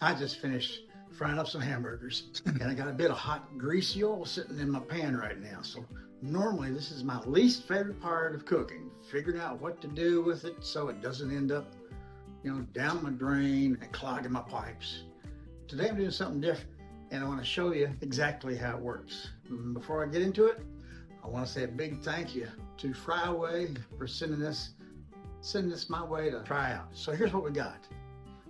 I just finished frying up some hamburgers and I got a bit of hot greasy oil sitting in my pan right now. So normally this is my least favorite part of cooking, figuring out what to do with it so it doesn't end up, down my drain and clogging my pipes. Today I'm doing something different and I want to show you exactly how it works. Before I get into it, I want to say a big thank you to FryAway for sending this my way to try out. So here's what we got.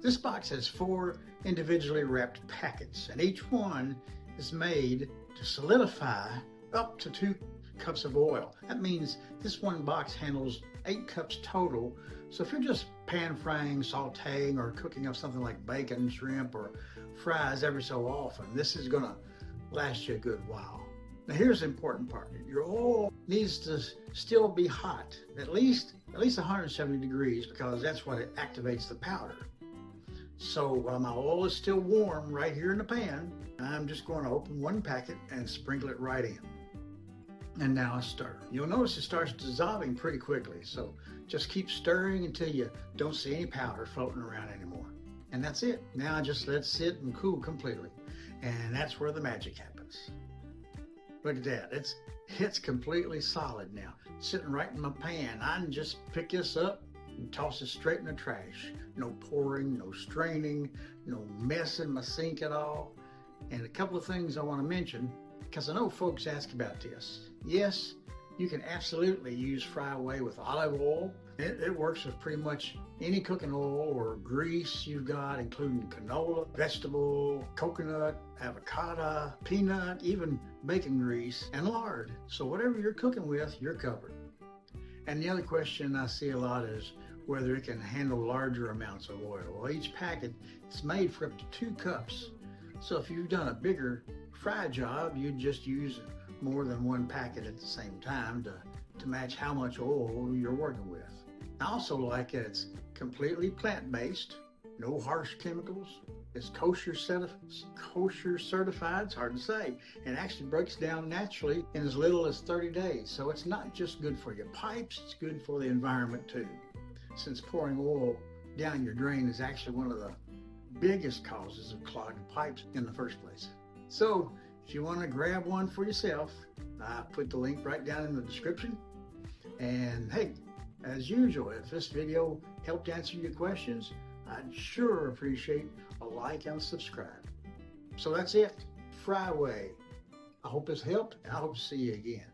This box has 4 individually wrapped packets, and each one is made to solidify up to 2 cups of oil. That means this one box handles 8 cups total. So if you're just pan frying, sauteing, or cooking up something like bacon, shrimp, or fries every so often, this is gonna last you a good while. Now here's the important part. Your oil needs to still be hot, at least 170 degrees, because that's what it activates the powder. So while my oil is still warm right here in the pan, I'm just going to open one packet and sprinkle it right in. And now I stir. You'll notice it starts dissolving pretty quickly, so just keep stirring until you don't see any powder floating around anymore. And that's it. Now I just let it sit and cool completely. And that's where the magic happens. Look at that. It's completely solid now, sitting right in my pan. I can just pick this up and toss it straight in the trash. No pouring, no straining, no messing my sink at all. And a couple of things I want to mention, because I know folks ask about this. Yes, you can absolutely use FryAway with olive oil. It works with pretty much any cooking oil or grease you've got, including canola, vegetable, coconut, avocado, peanut, even bacon grease, and lard. So whatever you're cooking with, you're covered. And the other question I see a lot is whether it can handle larger amounts of oil. Well, each packet is made for up to 2 cups. So if you've done a bigger fry job, you'd just use more than one packet at the same time to match how much oil you're working with. I also like that it's completely plant-based, no harsh chemicals. It's kosher certified, it's hard to say, and actually breaks down naturally in as little as 30 days. So it's not just good for your pipes, it's good for the environment too, since pouring oil down your drain is actually one of the biggest causes of clogged pipes in the first place. So if you want to grab one for yourself, I put the link right down in the description. And hey, as usual, if this video helped answer your questions, I'd sure appreciate a like and a subscribe. So that's it. FryAway. I hope this helped. I hope to see you again.